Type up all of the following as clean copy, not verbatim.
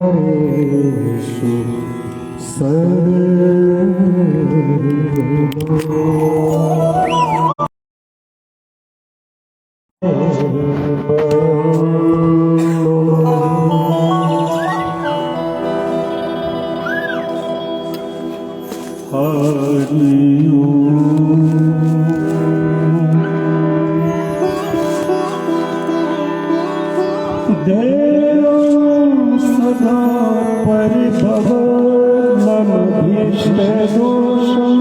हरेषु देव सदा परिभव मम भीष्टदोषम्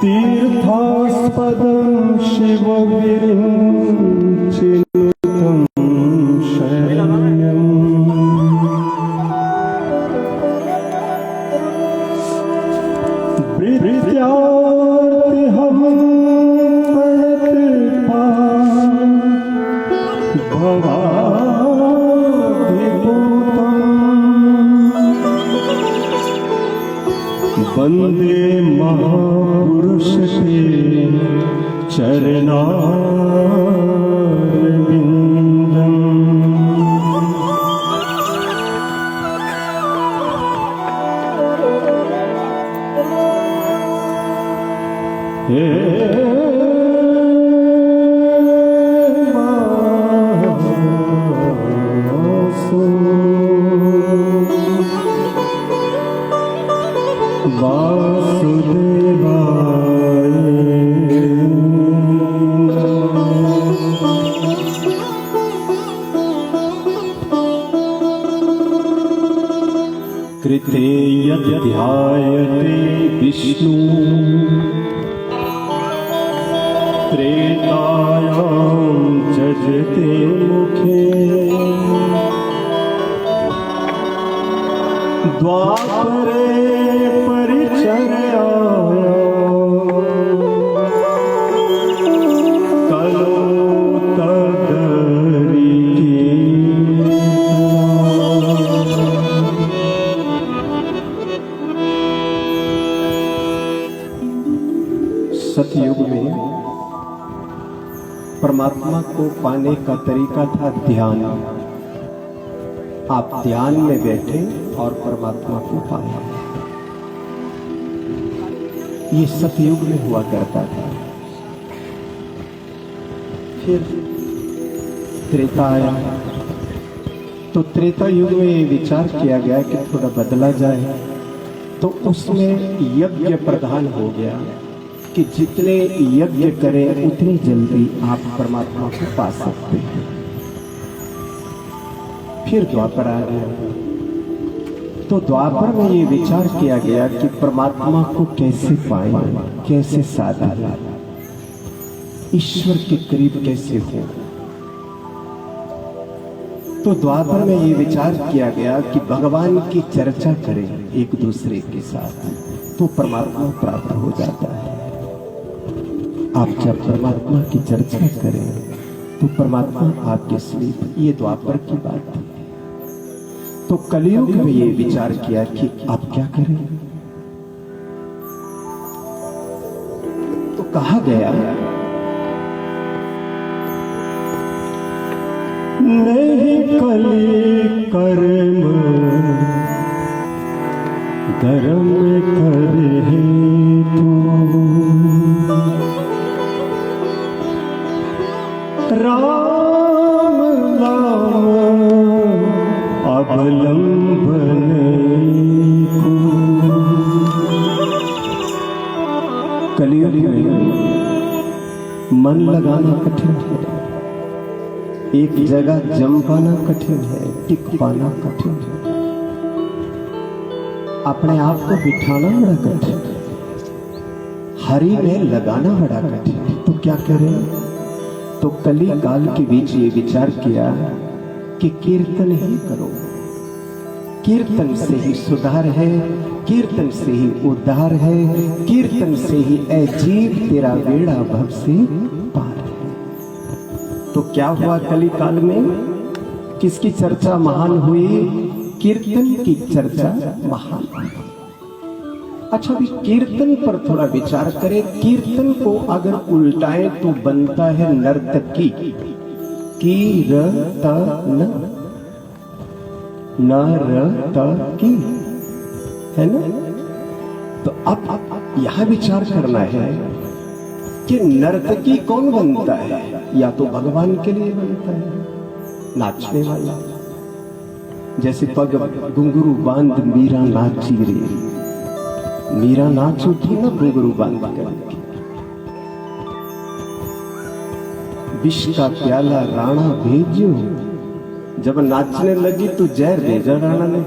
तीर्थास्पदं शिवविरिञ्चिनुतं शरण्यम् भृत्यार्तिहं वंदे महापुरुष के चरणारविंदम। हे कृते यद्ध्यायते विष्णु त्रेतायां जजते मुखे द्वापरे परिचर्याया कलो सतयुग में परमात्मा को पाने का तरीका था ध्यान। आप ध्यान में बैठे और परमात्मा को पाया। ये सतयुग में हुआ करता था। फिर त्रेता आया तो त्रेता युग में ये विचार किया गया कि थोड़ा बदला जाए, तो उसमें यज्ञ प्रधान हो गया कि जितने यज्ञ करें उतनी जल्दी आप परमात्मा को पा सकते हैं। फिर द्वापर आ गया तो द्वापर में ये विचार किया गया कि परमात्मा को कैसे पाएं, कैसे साधा, ईश्वर के करीब कैसे हो। तो द्वापर में ये विचार किया गया कि भगवान की चर्चा करें एक दूसरे के साथ, तो परमात्मा प्राप्त हो जाता है। आप जब परमात्मा की चर्चा करें तो परमात्मा आपके समीप। ये द्वापर की बात थी। तो कलियुग में ये विचार किया कि आप क्या करें। तो कहा गया नहीं कली कर्म धर्म करे तू राम नाम अवलंबन को। कलियुग में मन लगाना कठिन है, एक जगह जम पाना कठिन है, टिक पाना कठिन है, अपने आप को बिठाना बड़ा कठिन है, हरि में लगाना बड़ा कठिन है। तो क्या करें। तो कली काल के बीच ये विचार किया कि कीर्तन ही करो। कीर्तन से ही सुधार है, कीर्तन से ही उद्धार है, कीर्तन से ही ऐ जीव तेरा बेड़ा भव से पार है। तो क्या हुआ कली काल में, किसकी चर्चा महान हुई, कीर्तन की चर्चा महान हुई। अच्छा, अभी कीर्तन पर थोड़ा विचार करें। कीर्तन को अगर उल्टाएं तो बनता है नर्तकी। कीर्तन, नर्तकी, है ना? तो अब यहां विचार करना है कि नर्तकी कौन बनता है? या तो भगवान के लिए बनता है, नाचने वाला। जैसे पग घुंघरू बांध मीरा नाची रे, मीरा नाच उठी ना घुंघरू बांध करके। विष का प्याला राणा भेजो, जब नाचने लगी तो जहर भेजा राणा ने,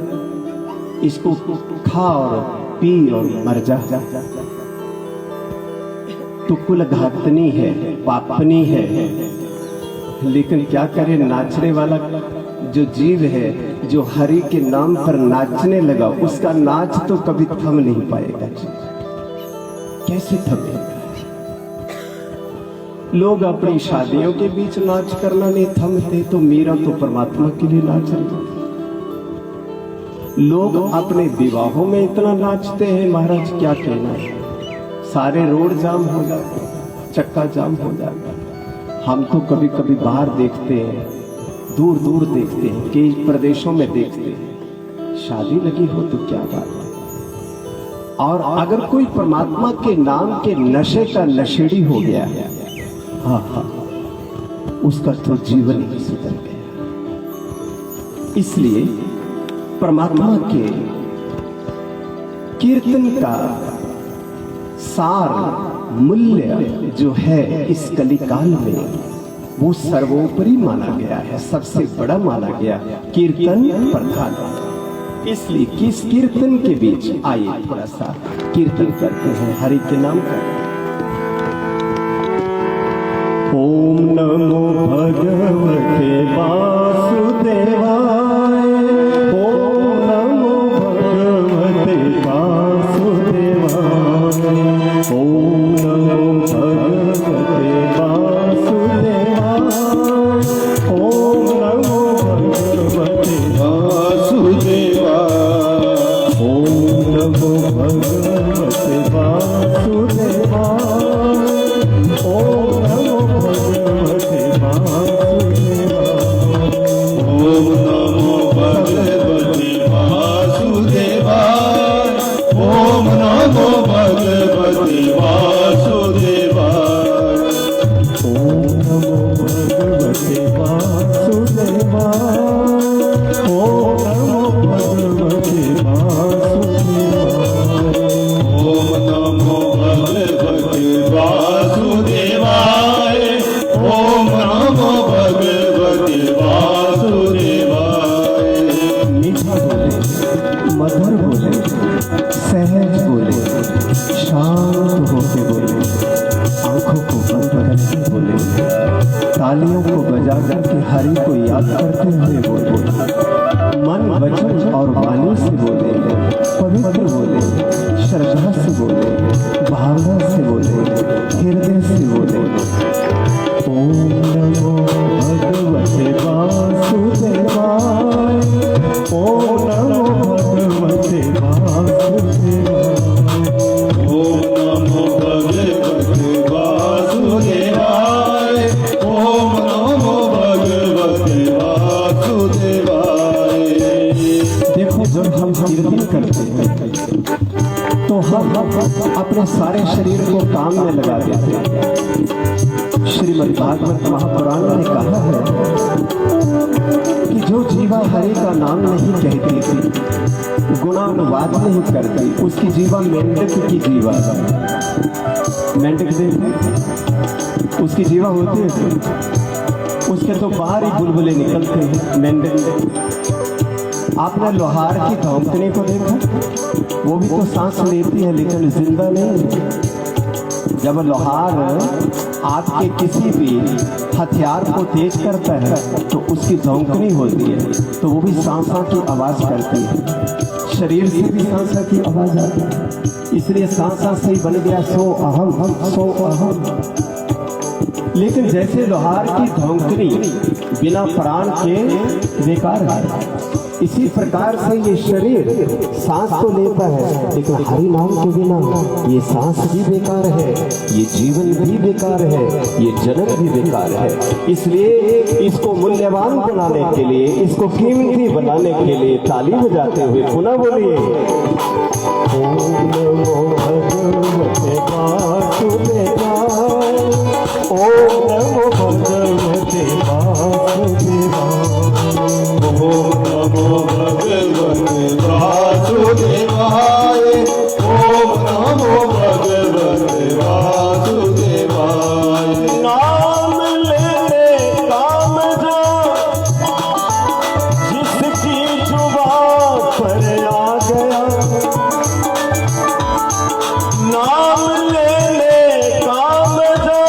इसको खा और पी और मर जा। तो कुल घातनी है, पापनी है, लेकिन क्या करे, नाचने वाला जो जीव है, जो हरि के नाम पर नाचने लगा, उसका नाच तो कभी थम नहीं पाएगा। कैसे थमेगा? लोग अपनी शादियों के बीच नाच करना नहीं थमते, तो मीरा तो परमात्मा के लिए नाच रही। लोग अपने विवाहों में इतना नाचते हैं, महाराज क्या कहना है। सारे रोड जाम हो जाते, चक्का जाम हो जाता। हम तो कभी कभी बाहर देखते हैं, दूर दूर देखते हैं, कई प्रदेशों में देखते हैं, शादी लगी हो तो क्या बात है। और अगर कोई परमात्मा के नाम के नशे का नशेड़ी हो गया, हाँ, उसका तो जीवन ही सुधर गया। इसलिए परमात्मा के कीर्तन का सार मूल्य जो है इस कलिकाल में, वो सर्वोपरि माना गया है, सबसे बड़ा माना गया। कीर्तन प्रधान, इसलिए किस कीर्तन के बीच आइए थोड़ा सा कीर्तन करते हैं हरि के नाम का। ओम नमो भगवते वासुदेवाय, ओम नमो भगवते वासुदेवाय, ओम नमो भगवते वासुदेवाय, ओम नमो भगवते वासुदेवाय, ओम नमो भगवते वासुदेवाय, ओम नमो भगवते वासुदेवाय, ओम नमो भगवते वासुदेवाय, ओम नमो भगवते वासुदेवाय, ओम नमो भगवते वासुदेवाय, ओम नमो भगवते वासुदेवाय, ओम नमो भगवते वासुदेवाय, ओम नमो भगवते वासुदेवाय। मीठा बोले, मधुर बोले, सहज बोले, शांत होके बोले, आंखों को बंद करके बोले, तालियों को बजा करके हरि को याद करते हुए बोले, मन वचन और वाणी से बोले, पवित्र बोले, श्रद्धा से बोले, भावना से बोले, हृदय से बोले। ओम नमो भगवते वासुदेवाय, ओम नमो भगवते वासुदेवाय, ओम नमो भगवते वासुदेवाय, ओम नमो भगवते वासुदेवाय। देखो, जब हम कीर्तन करते हैं तो हम अपने सारे शरीर को काम में लगा देते हैं। श्रीमद् भागवत महापुराण ने कहा है कि जो जीवा हरि का नाम नहीं कहती थी, गुणानुवाद नहीं करती, उसकी जीवा मेंढक की जीवा है। मेंढक देखो, उसकी जीवा होती है, उसके तो बाहर ही बुलबुले निकलते हैं। मेंढक, आपने लोहार की धौंकने को देखा, वो भी तो सांस लेती है लेकिन जिंदा नहीं। जब लोहार आपके किसी भी हथियार को तेज करता है तो उसकी धौंकनी होती है, तो वो भी सांसा की आवाज करती है, शरीर से भी सांसा की आवाज आती है। इसलिए सांसा से ही बन गया सो अहम, सो अहम। लेकिन जैसे लोहार की धौंकनी बिना प्राण के बेकार है, इसी प्रकार से ये शरीर सांस तो लेता है, लेकिन हरि नाम के बिना ये सांस भी बेकार है, ये जीवन भी बेकार है, ये जन्म भी बेकार है। इसलिए इसको मूल्यवान बनाने के लिए, इसको कीमती बनाने के लिए ताली बजाते हुए पुनः बोलिए ओम नमो भगवते वासुदेवाय, ओम नमो भगवते वासुदेवाय, ओम नमो भगवते वासुदेवाय, ओम नमो भगवते वासुदेवाय। नाम लेने काम जो जिसकी जुबान पर आ गया, नाम लेने काम जो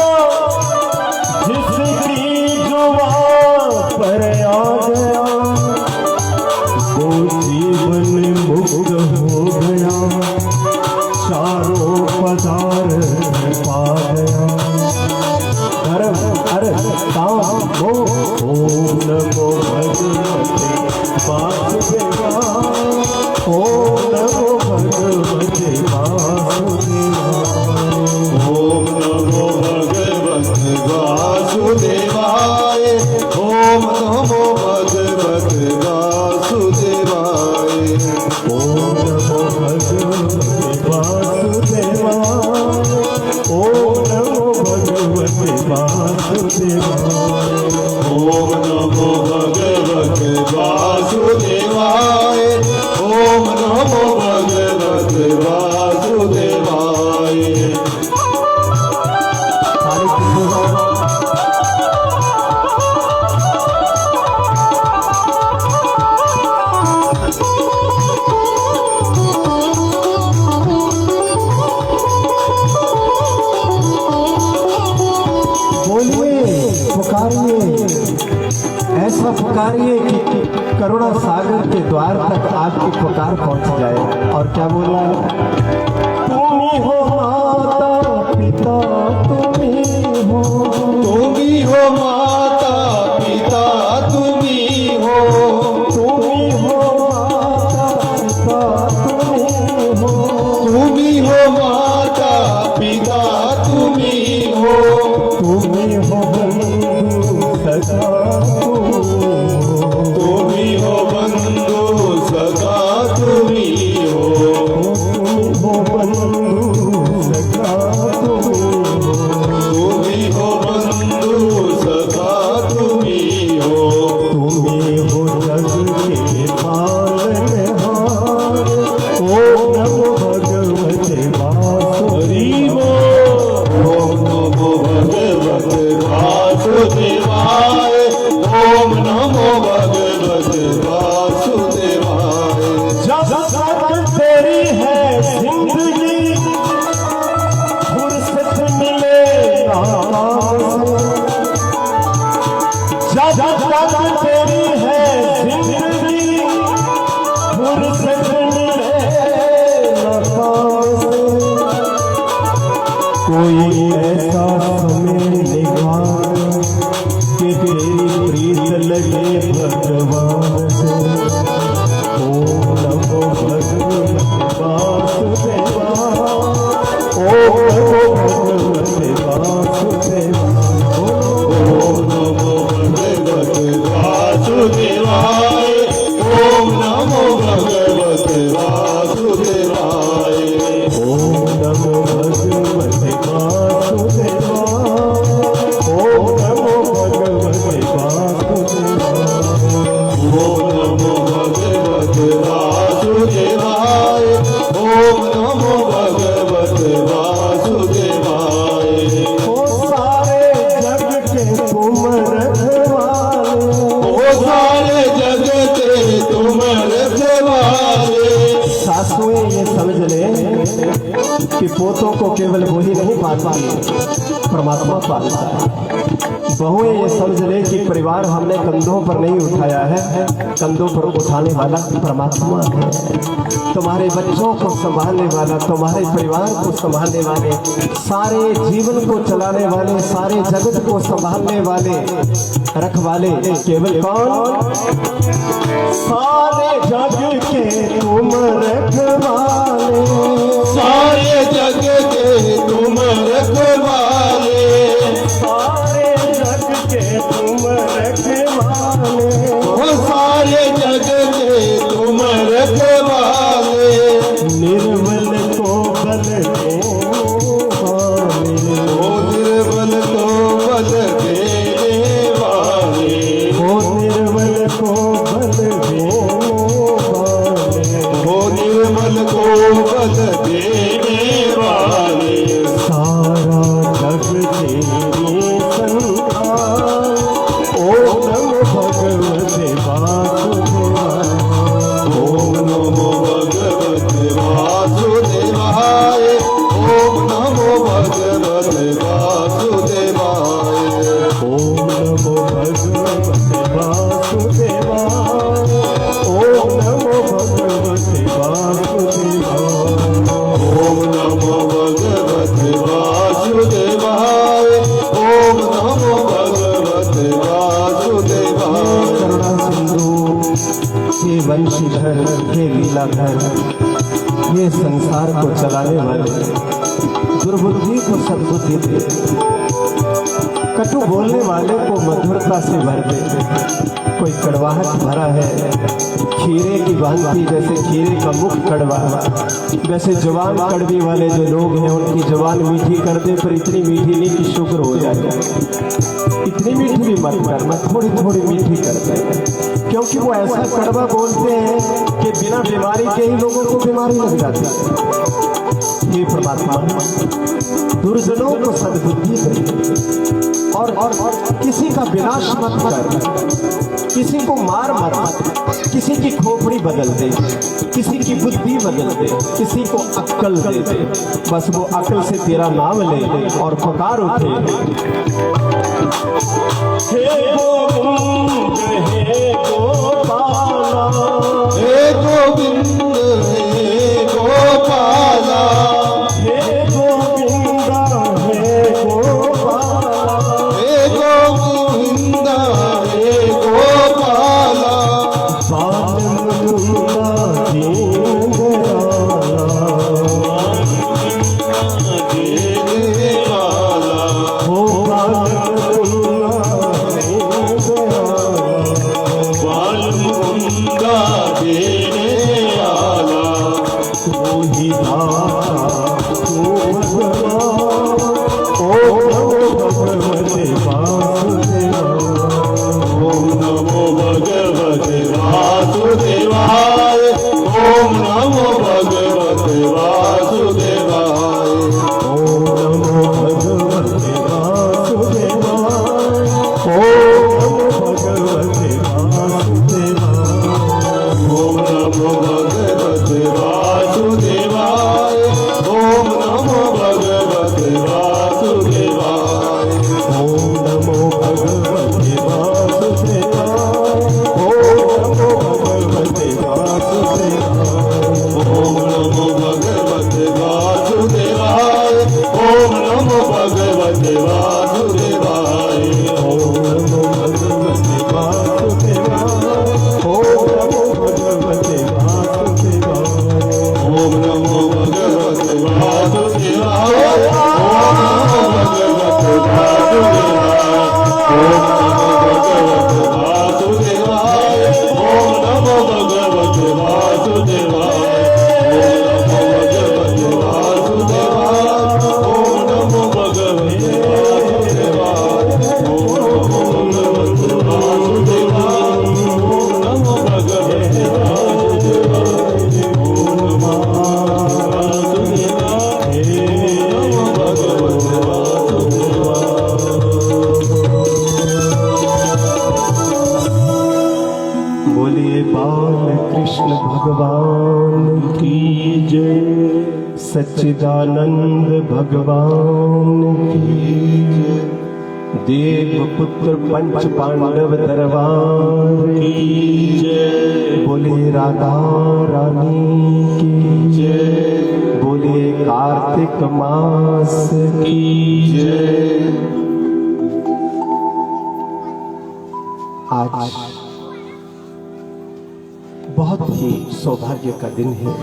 जिसकी जुबान पर आ गया, वो जीवन मुक्त हो गया, चारों पदार्थ पा गया। धर्म अर्थ काम मोक्ष। ओम नमो भगवते वासुदेवाय, ओम नमो भगवते वासुदेवाय, ओम नमो भगवते वासुदेवाय, ओम नमो भगवते वासुदेवाय, ओम नमो भगवते वासुदेवाय, ओम नमो भगवते वासुदेवाय, ओम नमो भगवते वासुदेवाय, ओम नमो भगवते वासुदेवाय। हरे कृष्ण। बोलिए, पुकारिए, ऐसा पुकारिए कि करुणा सागर के द्वार तक आपकी पुकार पहुंच जाए। और क्या बोला, तुम ही हो माता पिता, तुम ही हो, तुम ही हो माता पिता, तुम ही हो, तुम ही हो माता पिता, तुम ही हो, तुम ही हो माता पिता, तुम ही हो, तुम ही हो बंधु सखा, तुम ही हो बंधु सखा, तुम ही हो, तुम हो बंधु सखा, तुम तुम ही हो बंधु सखा, तुम ही हो, तुम्हें हो जग के पालनहार। ओम नमो भगवते वासुदेवाय, ओम नमो भगवते वासुदेवाय, ओम नमो भगवते वासुदेवाय। जब तक तेरी है जिंदगी, फुर्सत मिले जब तक तेरी है जिंदगी, फुर्सत मिले कोई ऐसा समय निकाल कि तेरी प्रीत लगे भगवान से। ओम नमो भगवते वासुदेवाय, ओम नमो भगवते वासुदेवाय, ओम नमो भगवते वासुदेवाय, ओम नमो भगवते वासुदेवाय, ओम नमो भगवते वासुदेवाय, ओम नमो भगवते वासुदेवाय, ओम नमो भगवते वासुदेवाय, ओम नमो भगवते वासुदेवाय। ओ सारे जग के तुम रखवाले, ओ सारे जग के तुम रखवाले। सासुएं ये समझ ले कि पोतों को केवल वही नहीं पाती, परमात्मा पालता है। बहुएं ये समझ ले कि परिवार हमने कंधों पर नहीं उठाया है, कंधों पर उठाने वाला परमात्मा है। तुम्हारे बच्चों को संभालने वाला, तुम्हारे परिवार को संभालने वाले, सारे जीवन को चलाने वाले, सारे जगत को संभालने वाले, रखवाले केवल कौन? सारे जग के तुम रखवाले, सारे जग के तुम रखवाले, सारे जग के तुम रखवाले, ओ सारे जग के तुम रखवाले, निर्बल को बल देने वाले, ओ निर्बल को बल देने वाले, ओ निर्बल को बल देने वाले, ओ निर्बल को बल देने वाले, सारा जग तेरी संतान, ओम नमो भगवते वासुदेवाय, ओम नमो भगवते वासुदेवाय, ओम नमो भगवते वासुदेवाय, ओम नमो भगवते वासुदेवाय, ओम नमो भगवते वासुदेवाय, ओम नमो भगवते वासुदेवाय, ओम नमो भगवते वासुदेवाय। करुणा सिंधु हे वंशीधर, हे लीलाधर, ये संसार को चलाने वाले, दुर्बुद्धि को सद्बुद्धि दे, कटु बोलने वाले को मधुरता से भर दे। कोई कड़वाहट भरा है खीरे की भांति, जैसे खीरे का मुख कड़वा, वैसे जवान कड़वी वाले जो लोग हैं उनकी जवान मीठी कर दे, पर इतनी मीठी नहीं कि शुक्र हो जाए। इतनी मीठी भी मत करना, थोड़ी थोड़ी मीठी कर दे, क्योंकि वो ऐसा कड़वा बोलते हैं कि बिना बीमारी के ही लोगों को बीमारी लग जाती है। ये परमात्मा दुर्जनों को सद्बुद्धि दे, और किसी का विनाश मत कर, किसी को मार मत, किसी की खोपड़ी बदल दे, किसी की बुद्धि बदल दे, किसी को अक्ल दे दे। बस वो अक्ल से तेरा नाम ले और पुकार उठे, हे गोविंद हे गोपाला, हे गोविंद हे गोपाला, हे गोविंद हे गोपाला, हे गोविंद हे गोपाला, बाल मुकुंदा दीन दयाला, देने वाला, हो बाल मुकुंदा दीन दयाला, बाल मुकुंदा देने वाला, तू ही दाता तू भगवान, ओम नमो भगवते वासुदेवाय, ओम नमो भगवते वासुदेवाय, ओम नमो भगवते वासुदेवाय, ओम नमो भगवते वासुदेवाय, ओम नमो भगवते वासुदेवाय, ओम नमो भगवते वासुदेवाय, ओम नमो भगवते वासुदेवाय, ओम नमो भगवते वासुदेवाय, ओम नमो भगवते वासुदेवाय, ओम नमो भगवते वासुदेवाय, ओम नमो भगवते वासुदेवाय, ओम नमो भगवते वासुदेवाय, ओम नमो भगवते वासुदेवाय, ओम नमो भगवते वासुदेवाय, ओम नमो भगवते वासुदेवाय, ओम नमो भगवते वासुदेवाय, ओम नमो भगवते वासुदेवाय, ओम नमो भगवते बोलिए बाल कृष्ण भगवान की जय, सच्चिदानंद भगवान की देवपुत्र पंच पांडव दरबार की जय, बोले राधा रानी की जय, बोले कार्तिक मास की जय। आज बहुत ही सौभाग्य का दिन है,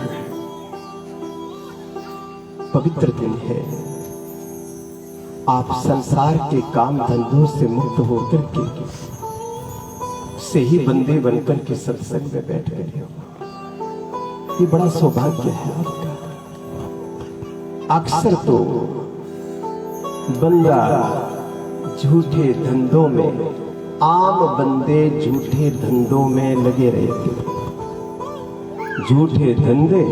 पवित्र दिन है। आप संसार के काम धंधों से मुक्त होकर के से ही बंदे बनकर के सत्संग में बैठ गए हो। ये बड़ा सौभाग्य है आपका। अक्सर तो बंदा झूठे धंधों में, आम बंदे झूठे धंधों में लगे रहते। झूठे धंधे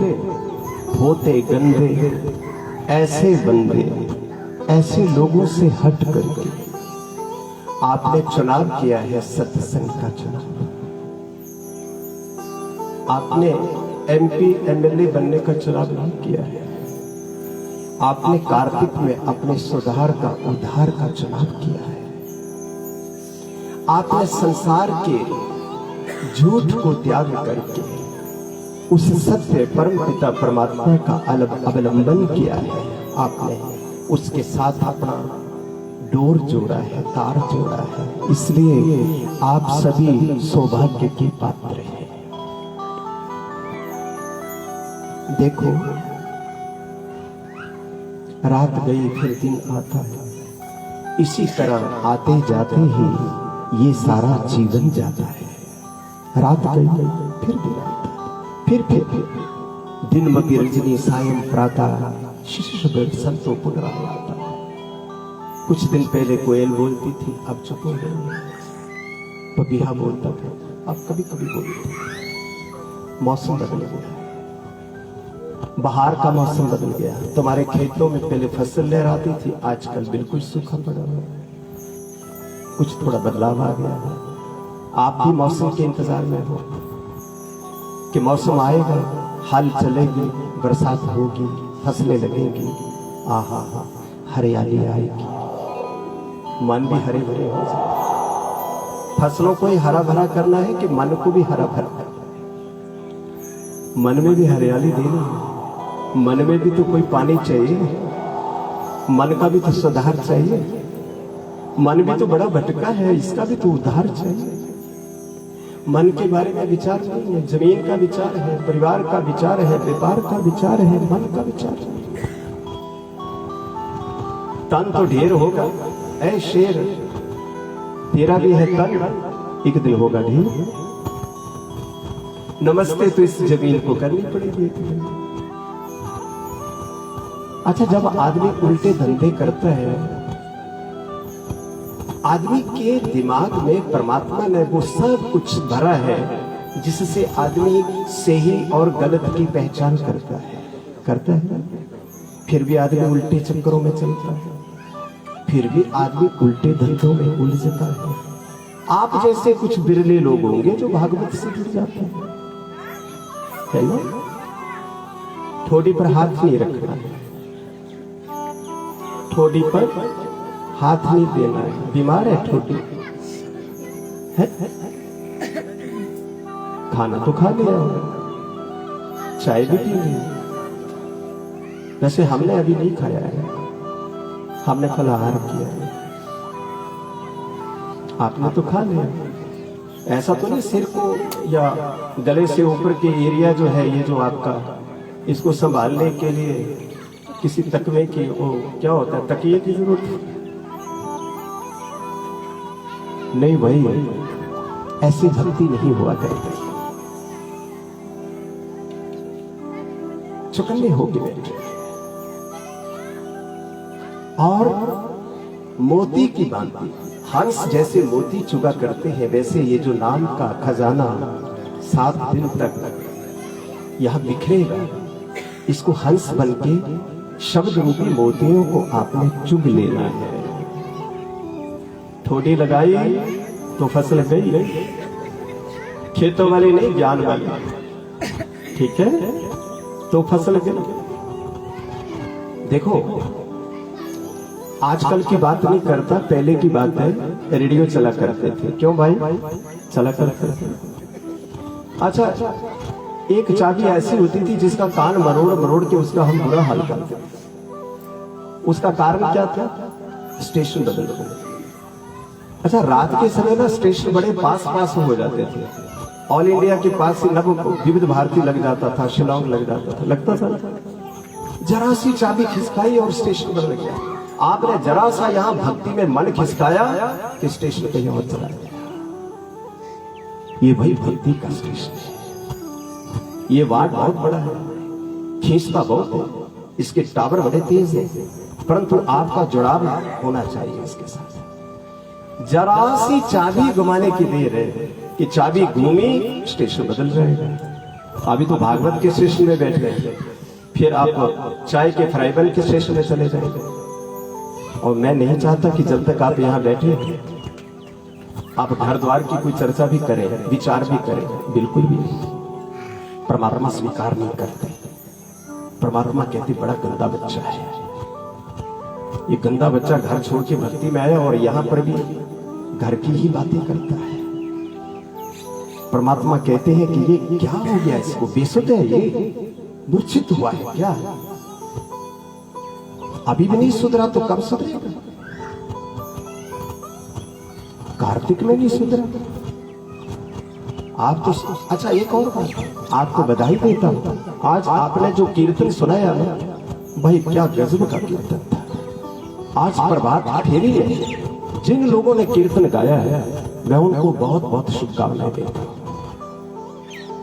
होते गंदे। ऐसे बंदे, ऐसे लोगों से हट करके आपने चुनाव किया है सत्संग का चुनाव। आपने एमपी एमएलए बनने का चुनाव नहीं किया है। आपने कार्तिक में अपने सुधार का, उद्धार का चुनाव किया है। आपने संसार के झूठ को त्याग करके उस सत्य परम पिता परमात्मा का अवलंबन किया है। आपने उसके साथ अपना डोर जोड़ा है, तार जोड़ा है। इसलिए आप सभी सौभाग्य के पात्र हैं। देखो, रात गई फिर दिन आता है। इसी तरह आते जाते ही ये सारा जीवन जाता है। रात गई फिर दिन आता है, फिर दिन मध्य रजनी सायं प्रातः शिष्य संतो पुनरावृत्ता। कुछ दिन पहले कोयल बोलती थी, अब चुप हो गई। पपीहा बोलता था, अब कभी कभी बोलता है। मौसम बदल गया, बाहर का मौसम बदल गया। तुम्हारे खेतों में पहले फसल लहराती थी, आजकल बिल्कुल सूखा पड़ा है। कुछ थोड़ा बदलाव आ गया है। आप भी मौसम के इंतजार में हो कि मौसम आएगा, हल चलेगी, बरसात होगी, फसलें लगेंगी, आहा हा, हरियाली आएगी, मन भी हरे भरे हो जाए। फसलों को ही हरा भरा करना है कि मन को भी हरा भरा करना है? मन में भी हरियाली देनी है। मन में भी तो कोई पानी चाहिए, मन का भी तो सुधार चाहिए। मन भी तो बड़ा भटका है, इसका भी तो उद्धार चाहिए। मन के बारे में विचार नहीं है, जमीन का विचार है, परिवार का विचार है, व्यापार का विचार है, मन का विचार है। तन तो ढेर होगा, ऐ शेर तेरा भी है तन, एक दिन होगा ढेर। नमस्ते तो इस जमीन को करनी पड़ेगी। अच्छा, जब आदमी उल्टे धंधे करता है, आदमी के दिमाग में परमात्मा ने वो सब कुछ भरा है जिससे आदमी सही और गलत की पहचान करता है। फिर भी आदमी उल्टे चक्करों में चलता है, फिर भी आदमी उल्टे धंधों में उलझता है। आप जैसे कुछ बिरले लोग होंगे जो भागवत से जुड़ जाते हैं, ना? ठोड़ी पर हाथ नहीं रखना है, ठोड़ी पर हाथ नहीं देना है। बीमार है ठोड़ी है? खाना तो खा लिया होगा, चाय भी पी ली। वैसे हमने अभी नहीं खाया है, हमने फलाहार किया है। आपने तो खा लिया। ऐसा तो नहीं सिर को या गले से ऊपर के एरिया जो है, ये जो आपका, इसको संभालने के लिए किसी तकवे की, वो क्या होता है, तकिए की जरूरत नहीं। भाई, ऐसी भक्ति नहीं हुआ करती। चुकन्ने हो गए बैठे और मोती की बांधी, हंस जैसे मोती चुगा करते हैं, वैसे ये जो नाम का खजाना 7 दिन तक यह बिखरेगा। इसको हंस बनके शब्द रूपी मोतियों को आपने चुग लेना है। ठोडी लगाई तो फसल गई, खेतों वाली नहीं, ज्ञान वाली, ठीक है? तो फसल गई। देखो, आजकल की बात नहीं करता, पहले की बात है, रेडियो चला करते थे। क्यों भाई? चला करते थे। अच्छा, एक चाबी ऐसी होती थी जिसका कान मरोड़ मरोड़ के उसका हम बुरा हाल करते थे। उसका कारण क्या था? स्टेशन बदल गए। अच्छा, रात के समय ना स्टेशन बड़े पास पास हो जाते थे। ऑल इंडिया के पास ही विविध भारती लग जाता था, शिलोंग लग जाता था, लगता था। जरा सी चाबी खिसकाई और स्टेशन बदल गया। आपने जरा सा यहाँ भक्ति में मन खिसकाया कि स्टेशन कहीं और चला गया। ये भाई भक्ति का स्टेशन है। ये वार्ड बहुत बड़ा है, खींचता बहुत है, इसके टावर बड़े तेज है, परंतु आपका जुड़ाव होना चाहिए इसके साथ। जरा सी चाबी घुमाने की देर है कि चाबी घूमी, स्टेशन बदल जाएगा। अभी तो भागवत के स्टेशन में बैठ गए, फिर आप चाय के फ्राइबल के स्टेशन में चले जाएंगे। और मैं नहीं चाहता कि जब तक आप यहाँ बैठे आप घर द्वार की कोई चर्चा भी करें, विचार भी करें, बिल्कुल भी नहीं। परमात्मा स्वीकार नहीं करते। परमात्मा कहते बड़ा गंदा बच्चा है। ये गंदा बच्चा घर छोड़ के भक्ति में आया और यहाँ पर भी घर की ही बातें करता है। परमात्मा कहते हैं कि ये क्या हो गया, इसको बेसुध है, ये मूर्छित हुआ है क्या? अभी भी नहीं सुधरा तो कब सुधरेगा? कार्तिक में नहीं सुधरा आप तो। अच्छा, एक और बात, आपको बधाई देता हूं, आज आपने जो कीर्तन सुनाया ना भाई, क्या गजब का कीर्तन था। आज प्रभात फेरी है। जिन लोगों ने कीर्तन गाया है मैं उनको बहुत बहुत शुभकामनाएं देता हूं,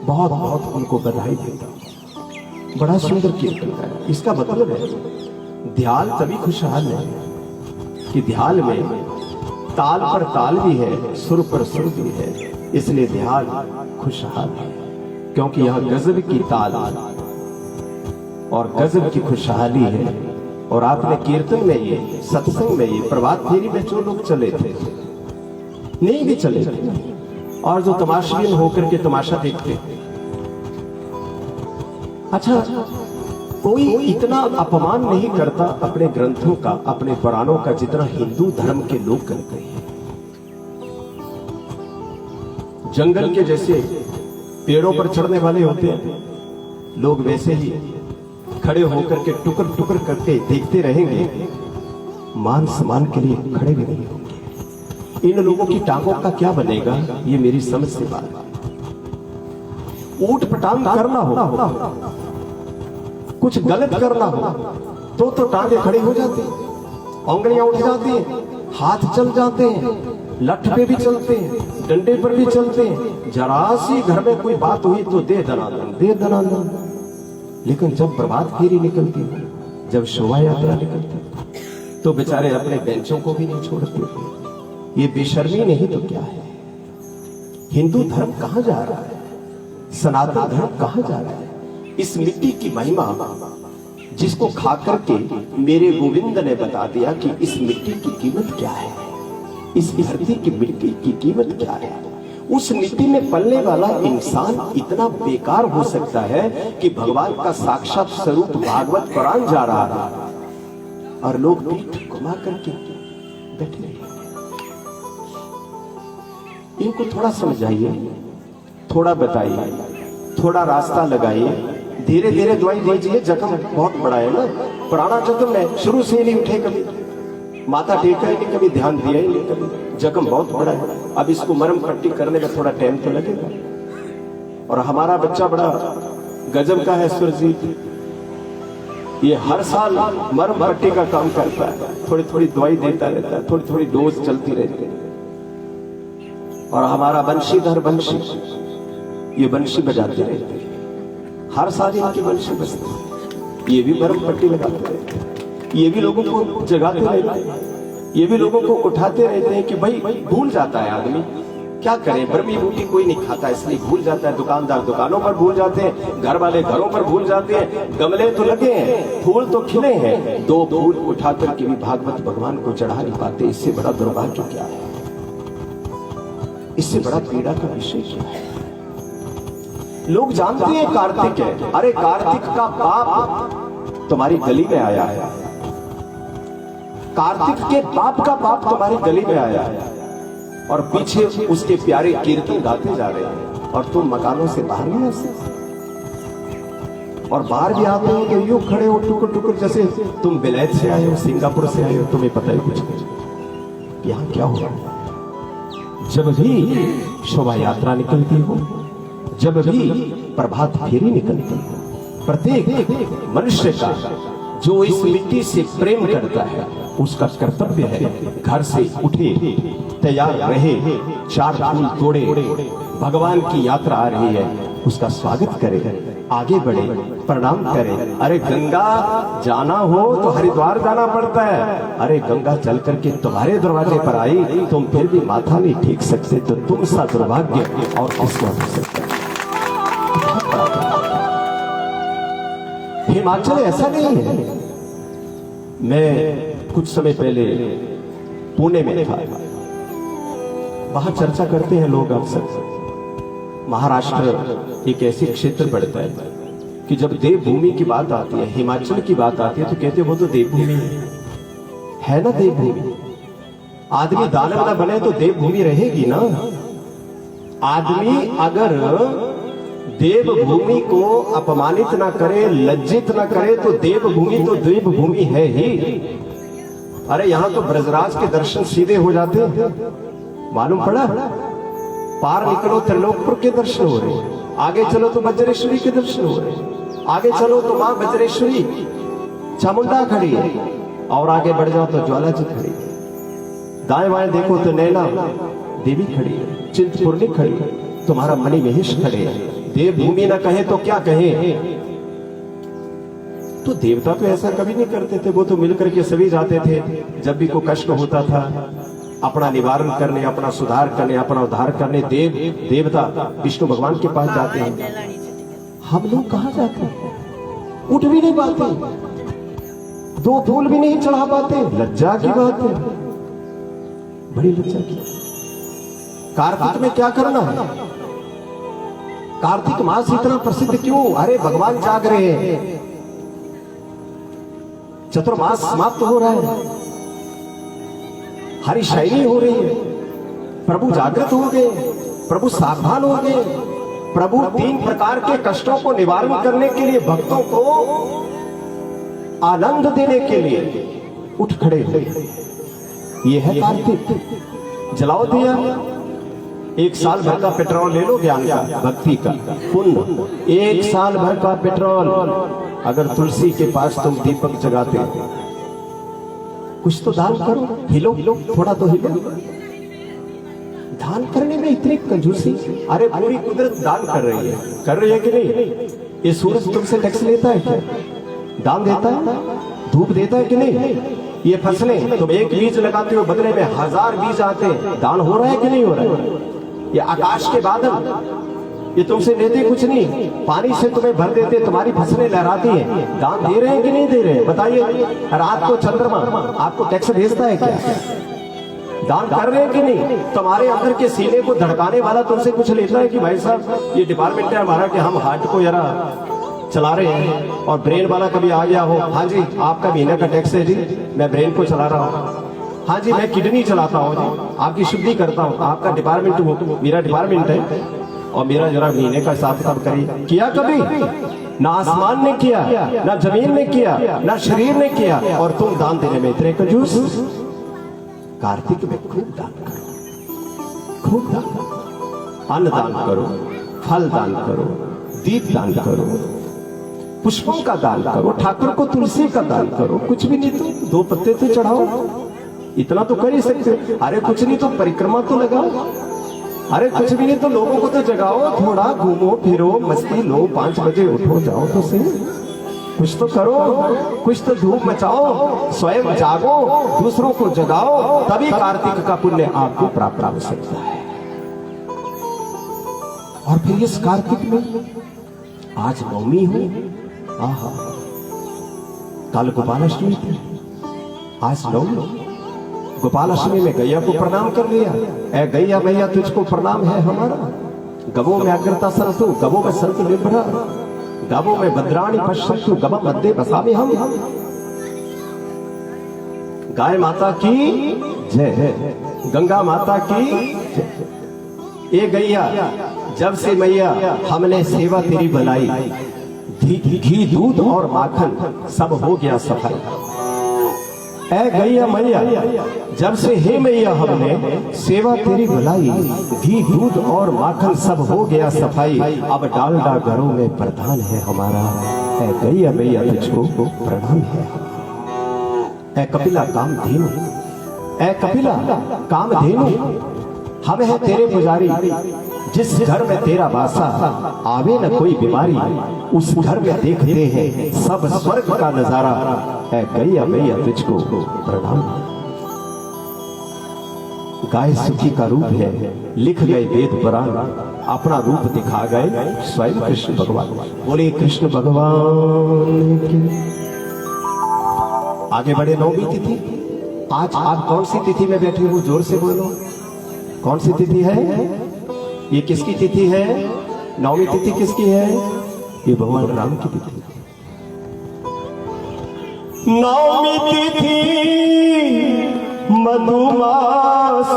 बहुत बहुत उनको बधाई देता हूं। बड़ा सुंदर कीर्तन गाया। इसका मतलब है ध्यान तभी खुशहाल है कि ध्यान में ताल पर ताल भी है, सुर पर सुर भी है, इसलिए ध्यान खुशहाल है। क्योंकि यह गजब की ताल और गजब की खुशहाली है। और आपने कीर्तन में ये, सत्संग में ये, प्रभात फेरी में जो लोग चले थे, नहीं भी चले थे, और जो तमाशाबीन होकर के तमाशा देखते। अच्छा, कोई इतना अपमान नहीं करता अपने ग्रंथों का, अपने पुराणों का, जितना हिंदू धर्म के लोग करते हैं। जंगल के जैसे पेड़ों पर चढ़ने वाले होते हैं लोग, वैसे ही खड़े होकर के टुकर टुकर करके देखते रहेंगे, मान सम्मान के लिए खड़े भी नहीं होंगे। इन लोगों की टांगों का क्या बनेगा, ये मेरी समझ से बात है। ऊट पटांग करना हो, कुछ गलत करना हो तो टांगे खड़ी हो जाती, उंगलियां उठ जाती हैं, हाथ चल जाते हैं, लठ पे भी चलते हैं, डंडे पर भी चलते हैं। जरा सी घर में कोई बात हुई तो दे दनादन, दे दनादन। लेकिन जब प्रभात फेरी निकलती है, जब शोभा यात्रा निकलती है, तो बेचारे अपने बेंचों को भी नहीं छोड़ते। ये बेशर्मी नहीं तो क्या है? हिंदू धर्म कहां जा रहा है? सनातन धर्म कहां जा रहा है? इस मिट्टी की महिमा जिसको खा करके मेरे गोविंद ने बता दिया कि इस मिट्टी की कीमत क्या है, इस धरती की मिट्टी की कीमत क्या है। उस मिट्टी में पलने वाला इंसान इतना बेकार हो सकता है कि भगवान का साक्षात स्वरूप भागवत कुरान जा रहा है और लोग पीठ घुमा करके बैठे रहे। इनको थोड़ा समझाइए, थोड़ा बताइए, थोड़ा रास्ता लगाइए, धीरे धीरे दवाई दीजिए। जख्म बहुत बड़ा है ना, पुराना जख्म है, शुरू से ही नहीं उठे, कभी माथा टेका ही नहीं, कभी ध्यान दिया ही नहीं, कभी जख्म बहुत बड़ा है। अब इसको मरम पट्टी करने में थोड़ा टाइम तो लगेगा। और हमारा बच्चा बड़ा गजब का है, सुरजीत, ये हर साल मरम पट्टी का काम करता है, थोड़ी थोड़ी दवाई देता रहता है, थोड़ी थोड़ी डोज चलती रहती है। और हमारा बंशीधर बंशी, ये बंशी बजाते रहते हैं, हर साल इनकी बंशी बजती है। ये भी मरम पट्टी लगाते रहते हैं, ये भी लोगों को जगाते रहते हैं, ये भी लोगों को उठाते रहते हैं कि भाई भूल जाता है आदमी, क्या करें, ब्रह्मी बूटी कोई नहीं खाता इसलिए भूल जाता है। दुकानदार दुकानों पर भूल जाते हैं, घर वाले घरों पर भूल जाते हैं, गमले तो लगे हैं, फूल तो खिले हैं, दो फूल उठा करके भी भागवत भगवान को चढ़ा नहीं पाते। इससे बड़ा दुर्भाग्य क्या है? इससे बड़ा पीड़ा का विषय क्या है? लोग जानते हैं कार्तिक है, अरे कार्तिक का बाप तुम्हारी गली में आया है, कार्तिक के बाप का बाप तुम्हारी गली में आया और पीछे उसके प्यारे कीर्तन गाते जा रहे हैं और तुम मकानों से बाहर नहीं आ सकते, और बाहर भी आते हो तो यूं खड़े हो टुकुर टुकुर, जैसे तुम विलायत से आए हो, सिंगापुर से आए हो, तुम्हें पता ही कुछ नहीं यहाँ क्या हो रहा है। जब भी शोभा यात्रा निकलती हो, जब भी प्रभात फेरी निकलती हो, प्रत्येक मनुष्य का जो इस मिट्टी से प्रेम करता है उसका कर्तव्य है घर से उठे, तैयार रहे, चार फूल तोड़े, भगवान की यात्रा आ रही है उसका स्वागत करे, आगे बढ़े, प्रणाम करे। अरे गंगा जाना हो तो हरिद्वार जाना पड़ता है, अरे गंगा चल करके तुम्हारे दरवाजे पर आई, तुम फिर भी माथा नहीं टेक सकते तो तुम सा दुर्भाग्य और किसका हो सकता है। हिमाचल ऐसा नहीं है। मैं कुछ समय पहले पुणे में था, वहां चर्चा करते हैं लोग अक्सर, महाराष्ट्र एक ऐसे क्षेत्र पड़ता है कि जब देवभूमि की बात आती है, हिमाचल की बात आती है तो कहते हैं वो तो देवभूमि है ना। देवभूमि, आदमी दानव न बने तो देवभूमि रहेगी ना। आदमी अगर देवभूमि को अपमानित ना करे, लज्जित ना करे तो देवभूमि तो देवभूमि है ही। अरे यहां तो ब्रजराज के दर्शन सीधे हो जाते हैं, मालूम पड़ा। पार निकलो त्रिलोकपुर के दर्शन हो रहे, आगे चलो तो बज्रेश्वरी के दर्शन हो रहे, आगे चलो तो मां बज्रेश्वरी चामुंडा खड़ी है, और आगे बढ़ जाओ तो ज्वाला जी खड़ी है, दाएं बाएं देखो तो नैना देवी खड़ी है, चिंतपूर्णी खड़ी है, तुम्हारा मणि महेश खड़े है। देवभूमि ना कहे तो क्या कहे। तो देवता तो ऐसा कभी नहीं करते थे, वो तो मिलकर के सभी जाते थे, जब भी कोई कष्ट होता था अपना निवारण करने, अपना सुधार करने, अपना उद्धार करने देवता विष्णु भगवान के पास जाते हैं। हम लोग कहां जाते हैं, उठ भी नहीं पाते, दो फूल भी नहीं चढ़ा पाते, लज्जा की बात है, बड़ी लज्जा की। कार्तिक में क्या करना है, कार्तिक मास इतना प्रसिद्ध क्यों। अरे भगवान जाग रहे हैं, चतुर्मास समाप्त हो रहा है, हरी शायरी हो रही है, प्रभु जागृत हो गए, प्रभु सावधान हो गए, प्रभु 3 प्रकार के कष्टों को निवारण करने के लिए, भक्तों को आनंद देने के लिए उठ खड़े हुए। ये है कार्तिक। जलाओ दिया, 1 साल भर का पेट्रोल ले लो, ज्ञान का, भक्ति का पुण्य, 1 साल भर का पेट्रोल। अगर तुलसी के पास तुम दीपक जगाते, कुछ तो दान करो, हिलो थोड़ा तो हिलो। दान करने में इतनी कंजूसी। अरे पूरी कुदरत दान कर रही है कि नहीं। ये सूरज तुमसे टैक्स लेता है क्या, दान देता है, धूप देता है कि नहीं। ये फसलें तुम एक बीज लगाते हो, बदले में 1000 बीज आते हैं, दान हो रहा है कि नहीं हो रहा है। ये आकाश के बादल, ये तुमसे लेते कुछ नहीं, पानी से तुम्हें भर देते, तुम्हारी फसलें लहराती हैं, दान दे रहे हैं कि नहीं दे रहे हैं बताइए। रात को चंद्रमा आपको टैक्स भेजता है क्या, दान कर रहे हैं कि नहीं। तुम्हारे अंदर के सीने को धड़काने वाला तुमसे कुछ लेता है कि भाई साहब ये डिपार्टमेंट है हमारा कि हम हार्ट को जरा चला रहे हैं, और ब्रेन वाला कभी आ गया हो, हाँ जी आपका महीने का टैक्स है जी, मैं ब्रेन को चला रहा हूँ, हाँ जी मैं किडनी चलाता हूँ जी, आपकी शुद्धि करता हूँ, आपका डिपार्टमेंट हो, मेरा डिपार्टमेंट है, और मेरा जरा महीने का हिसाब किताब करिए। किया कभी ना आसमान ने किया, ना जमीन ने किया, ना शरीर ने किया, और तुम दान देने में इतने कंजूस। कार्तिक में खूब दान करो, खूब दान, अन्न दान करो, फल दान करो, दीप दान करो, पुष्पों का दान करो, ठाकुर को तुलसी का दान करो, कुछ भी नहीं तो 2 पत्ते तो चढ़ाओ, इतना तो कर ही सकते। अरे कुछ नहीं तो परिक्रमा तो लगाओ, अरे कुछ भी नहीं तो लोगों को तो जगाओ, थोड़ा घूमो फिरो, मस्ती लो, 5 बजे उठो जाओ तो सही, कुछ तो करो, कुछ तो धूप मचाओ, स्वयं जागो, दूसरों को जगाओ, तभी कार्तिक का पुण्य आपको प्राप्त हो सकता है। और फिर इस कार्तिक में आज नवमी हो, आहा, कल गोपालाष्टमी थी, आज नवमी। गोपालाष्टमी में गैया को प्रणाम कर लिया, ऐ गैया मैया तुझको प्रणाम है हमारा। गवों में अग्रता सरसु, गवों में संत निर्भरा, गवों में भद्राणी पश्यन्तु, गव मध्य बसामि हम। गाय माता की जय, गंगा माता की जय। ए गैया जब से मैया हमने सेवा तेरी बनाई, घी दूध और माखन सब हो गया सफाई। ए गैया मैया जब से हे मैया हमने सेवा तेरी बुलाई, घी दूध और माखन सब हो गया सफाई। अब डालडा घरों में प्रधान है हमारा, ए गैया मैया तुझको प्रणाम है। ए कपिला कामधेनु, ए कपिला कामधेनु, हम है तेरे पुजारी। जिस घर में तेरा वासा, आवे न कोई बीमारी, उस घर में देखते हैं सब स्वर्ग का नजारा। है गैया मैया तुझको प्रणाम। गाय सुखी का रूप है, लिख गए वेद पुराण, अपना रूप दिखा गए स्वयं कृष्ण भगवान। बोले कृष्ण भगवान की। आगे बढ़े। नौवीं तिथि आज कौन सी तिथि में बैठे हो? जोर से बोलो, कौन सी तिथि है? ये किसकी तिथि है? नौवीं तिथि किसकी है? ये भगवान राम की तिथि। नौवीं तिथि मधुमास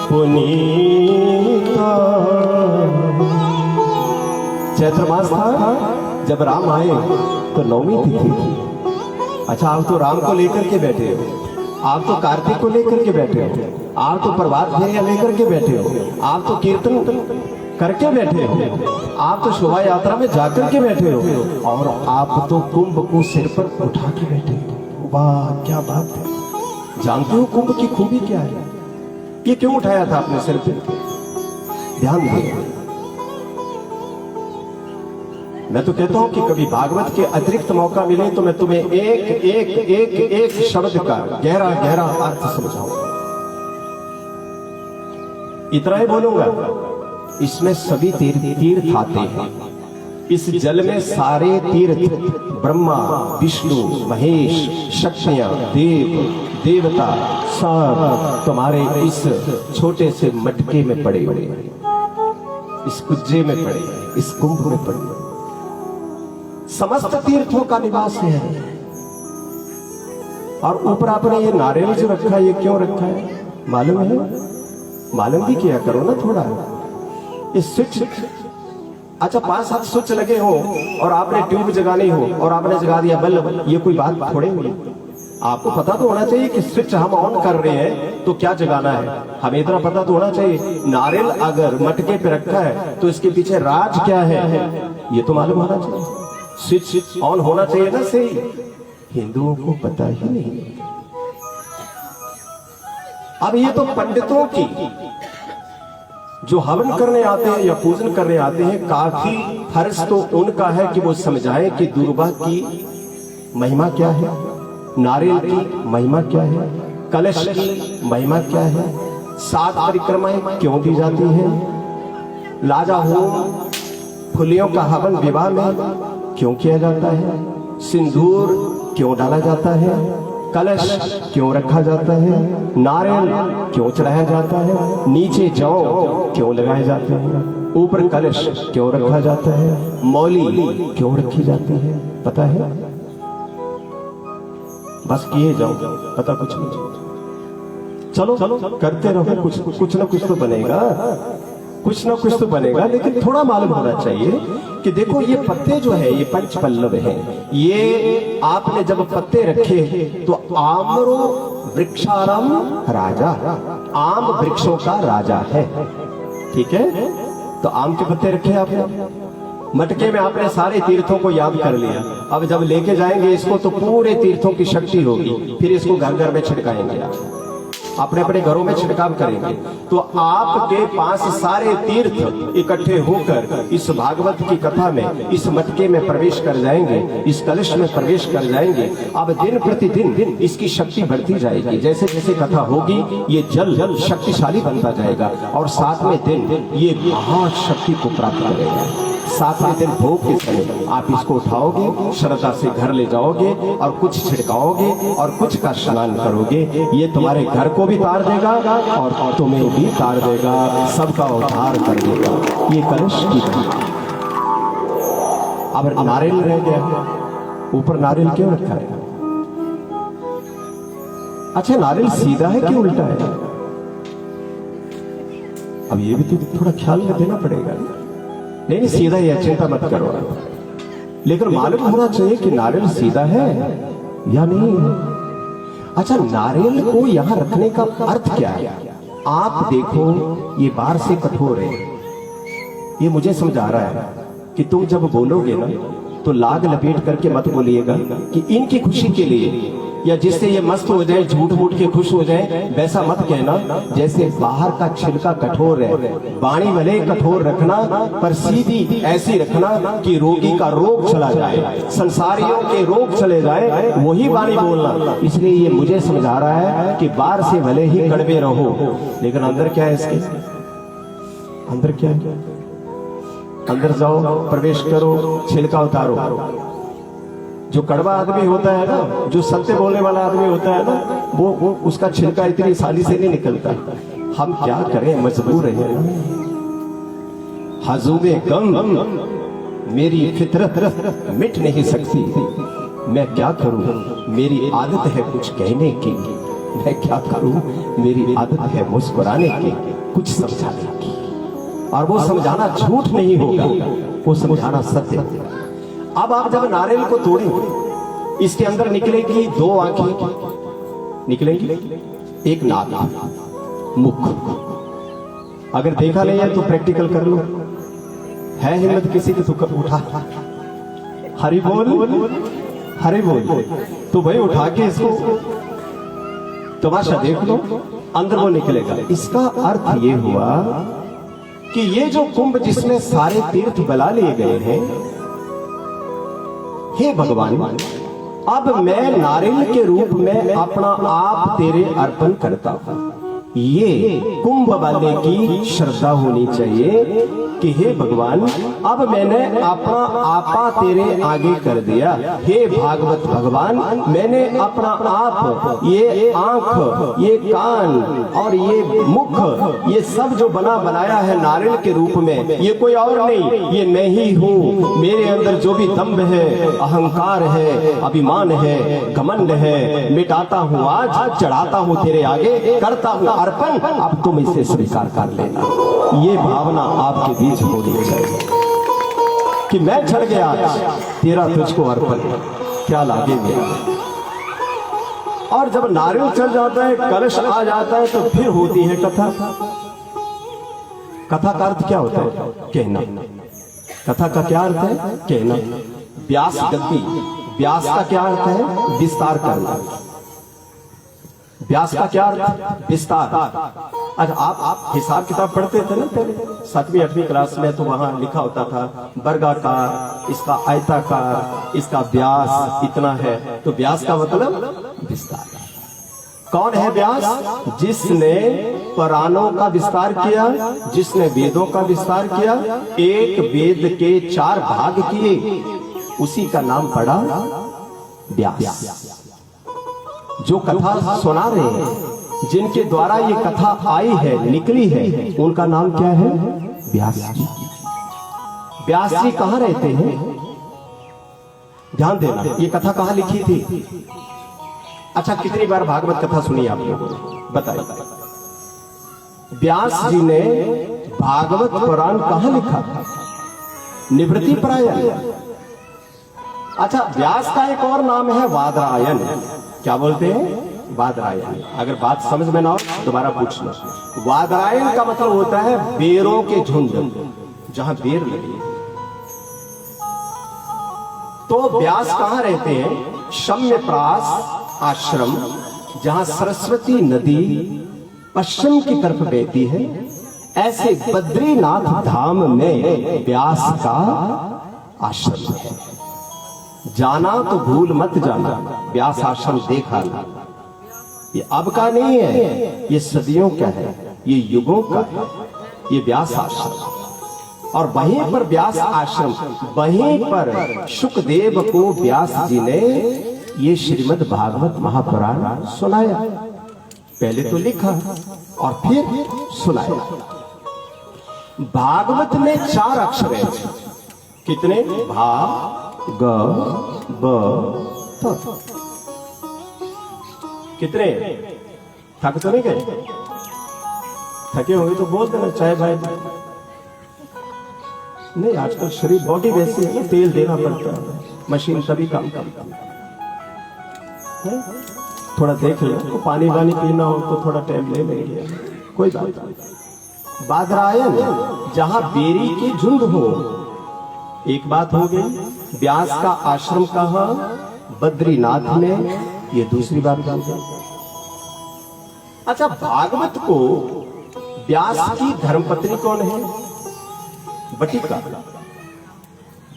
पुनीता। चैत्र मास था जब राम आए तो नौवीं तिथि थी। अच्छा, आप तो राम को लेकर के बैठे हो, आप तो कार्तिक को लेकर के बैठे हो, आप तो प्रभात फेरिया लेकर के बैठे हो, आप तो कीर्तन करके बैठे हो, आप तो शोभा यात्रा में जाकर के बैठे हो, और आप तो कुंभ को सिर पर उठा के बैठे हो। वाह क्या बात है। जानते हो कुंभ की खूबी क्या है? ये क्यों उठाया था अपने सिर पे? ध्यान दीजिए। मैं तो कहता हूं कि कभी भागवत के अतिरिक्त मौका मिले तो मैं तुम्हें एक एक एक एक शब्द का गहरा गहरा अर्थ समझाऊंगा। इतना ही बोलूंगा। इसमें सभी तीर्थ आते हैं। इस जल में सारे तीर्थ, ब्रह्मा विष्णु महेश शक्तियां देव देवता सब तुम्हारे इस छोटे से मटके में पड़े हुए, इस कुज्जे में पड़े, इस कुंभ में पड़े। समस्त तीर्थों का निवास है। और ऊपर आपने ये नारियल जो रखा है, ये क्यों रखा है मालूम है? मालूम भी किया करो ना थोड़ा। ये स्विच, अच्छा 5-7 स्विच लगे हो और आपने ट्यूब जगानी हो और आपने जगा दिया बल्ब, ये कोई बात थोड़े हुई। आपको पता तो होना चाहिए कि स्विच हम ऑन कर रहे हैं तो क्या जगाना है। हमें इतना पता तो होना चाहिए। नारियल अगर मटके पे रखा है तो इसके पीछे राज क्या है, ये तो मालूम होना चाहिए। स्विच ऑन होना चाहिए ना सही। हिंदुओं को पता ही नहीं। अब ये तो पंडितों की जो हवन करने आते हैं या पूजन करने आते हैं, काफी फर्ज तो उनका है कि वो समझाएं कि दुर्गा की महिमा क्या है, नारियल की महिमा क्या है, कलश की महिमा क्या है, 7 परिक्रमाएं क्यों दी जाती हैं, लाजा होम फुलियों का हवन विवाह में क्यों किया जाता है, सिंदूर क्यों डाला जाता है, कलश क्यों रखा जाता है, नारियल क्यों चढ़ाया जाता है, नीचे जौ क्यों लगाए जाते हैं, ऊपर कलश क्यों रखा जाता है, मौली क्यों रखी जाती है, पता है? बस किए जाओ, पता कुछ नहीं। चलो करते रहो, कुछ ना कुछ तो बनेगा, कुछ ना कुछ तो बनेगा। लेकिन थोड़ा मालूम होना चाहिए कि देखो ये पत्ते जो है, ये पंच पल्लव है। ये आपने जब पत्ते रखे तो आम्रो वृक्षारम राजा, आम वृक्षों का राजा है। ठीक है, तो आम के पत्ते रखे आपने, मटके में आपने सारे तीर्थों को याद कर लिया। अब जब लेके जाएंगे इसको तो पूरे तीर्थों की शक्ति होगी। फिर इसको घर घर में छिड़काएंगे, अपने अपने घरों में छिड़काव करेंगे। तो आपके पास सारे तीर्थ इकट्ठे होकर इस भागवत की कथा में इस मटके में प्रवेश कर जाएंगे, इस कलश में प्रवेश कर जाएंगे। अब दिन प्रतिदिन इसकी शक्ति बढ़ती जाएगी। जैसे जैसे कथा होगी ये जल शक्तिशाली बनता जाएगा और 7वें दिन ये महाशक्ति को प्राप्त करेगा। 7वें दिन भोग के समय आप इसको उठाओगे, श्रद्धा से घर ले जाओगे और कुछ छिड़काओगे और कुछ का स्नान करोगे। ये तुम्हारे घर को भी तार देगा और तुम्हें भी तार देगा, सबका उद्धार कर देगा। ये कलश की अब नारियल रह गया, ऊपर नारियल क्यों रखा है? अच्छा, नारियल सीधा है कि उल्टा है? अब ये भी तो थोड़ा ख्याल में देना पड़ेगा। नहीं, सीधा ही है, चिंता मत करो। लेकिन मालूम होना चाहिए कि नारियल सीधा है या नहीं। अच्छा, नारियल को यहां रखने का अर्थ क्या है? आप देखो, ये बाहर से कठोर है, ये मुझे समझा रहा है कि तुम जब बोलोगे ना तो लाग लपेट करके मत बोलिएगा कि इनकी खुशी के लिए या जिससे ये मस्त हो जाए, झूठ मूठ के खुश हो जाए, वैसा मत कहना। जैसे बाहर का छिलका कठोर है, वाणी भले कठोर रखना पर सीधी ऐसी रखना कि रोगी का रोग चला जाए, संसारियों के रोग चले जाए, वही वाणी बोलना। इसलिए ये मुझे समझा रहा है कि बाहर से भले ही कड़वे रहो, लेकिन अंदर क्या है इसके? अंदर क्या है? अंदर जाओ, प्रवेश करो, छिलका उतारो। जो कड़वा आदमी होता है ना, जो सत्य बोलने वाला आदमी होता है ना, वो उसका छिलका इतनी आसानी से नहीं निकलता। हम क्या करें, मजबूर है ना। हजूमे गम मेरी फितरत मिट नहीं सकती, मैं क्या करूं, मेरी आदत है कुछ कहने की। मैं क्या करूं, मेरी आदत है मुस्कुराने की, कुछ समझाने की। और वो समझाना झूठ नहीं होगा, वो समझाना सत्य। अब आप जब नारियल को तोड़ेंगे, इसके अंदर निकलेगी दो आंखें निकलेंगी, एक नाक, मुख। अगर देखा नहीं है तो प्रैक्टिकल कर लो। है हिम्मत किसी की तो उठा, हरि बोल, हरि बोल, तो भाई उठा के इसको तमाशा देख लो, अंदर वो निकलेगा। इसका अर्थ ये हुआ कि ये जो कुंभ जिसमें सारे तीर्थ बला लिए गए हैं, हे भगवान, अब मैं नारियल के रूप में अपना आप तेरे अर्पण करता हूं। ये कुंभ वाले की श्रद्धा होनी चाहिए कि हे भगवान, अब मैंने अपना आपा तेरे आगे कर दिया। हे भागवत भगवान, मैंने अपना आप, ये आंख, ये कान और ये मुख, ये सब जो बनाया है नारियल के रूप में, ये कोई और नहीं, ये मैं ही हूँ। मेरे अंदर जो भी दम्भ है, अहंकार है, अभिमान है, घमंड है, मिटाता हूँ आज, चढ़ाता हूँ तेरे आगे, करता हूँ अर्पण, अब तुम इसे स्वीकार कर लेना। ये भावना आपके बीच होनी चाहिए कि मैं चढ़ गया आज, तेरा तुझको अर्पण, क्या लागे मेरा। और जब नारियल चढ़ जाता है, कलश आ जाता है, तो फिर होती है कथा। कथा का अर्थ क्या होता है? कहना। कथा का क्या अर्थ है? कहना। व्यास गद्दी, व्यास का क्या अर्थ है? विस्तार करना। व्यास का क्या अर्थ? विस्तार। अच्छा, आप हिसाब किताब पढ़ते थे ना पहले 7वीं 8वीं क्लास में, तो वहां लिखा होता था वर्गाकार, इसका आयताकार, इसका व्यास इतना है। तो व्यास का मतलब विस्तार। कौन है व्यास? जिसने पुराणों का विस्तार किया, जिसने वेदों का विस्तार किया, एक वेद के 4 भाग किए, उसी का नाम पड़ा व्यास। जो कथा सुना रहे हैं, जिनके द्वारा ये कथा आई है, निकली है, उनका नाम क्या है? व्यास जी। व्यास जी कहाँ रहते हैं? ध्यान देना, ये कथा कहाँ लिखी थी? अच्छा, कितनी बार भागवत कथा सुनी आप लोगों ने? बताइए। व्यास जी ने भागवत पुराण कहाँ लिखा? निवृत्ति परायण। अच्छा, व्यास का एक और नाम है वादरायण। क्या बोलते हैं? वादरायण। अगर बात समझ में ना हो दोबारा पूछ लो। वादरायण का मतलब होता है बेरों के झुंड, जहां बेर लगे। तो व्यास कहां रहते हैं? शम्यप्रास आश्रम, जहां सरस्वती नदी पश्चिम की तरफ बहती है, ऐसे बद्रीनाथ धाम में व्यास का आश्रम है। जाना तो भूल मत जाना, व्यास आश्रम देखा ना। ये अब का नहीं है, ये सदियों का है, ये युगों का है, ये व्यास आश्रम। और वहीं पर व्यास आश्रम, वहीं पर शुकदेव को व्यास जी ने ये श्रीमद् भागवत महापुराण सुनाया। पहले तो लिखा और फिर सुनाया। भागवत में 4 अक्षर हैं। कितने? भा, ग, ब, त। कितने? थक तो नहीं गए? थके होंगे तो बोल देना चाय भाई। नहीं, आजकल शरीर बॉडी वैसी है ना, तेल देना पड़ता है, मशीन तभी काम करता है। थोड़ा देख लो, तो पानी वानी पीना हो तो थोड़ा टाइम ले लेंगे, कोई बात नहीं। बादरायन जहां बेरी के झुंड हो, एक बात हो गई। व्यास का आश्रम कहां? बद्रीनाथ में, ये दूसरी बात हो गई। अच्छा, भागवत को व्यास की धर्मपत्नी कौन है? वटिका।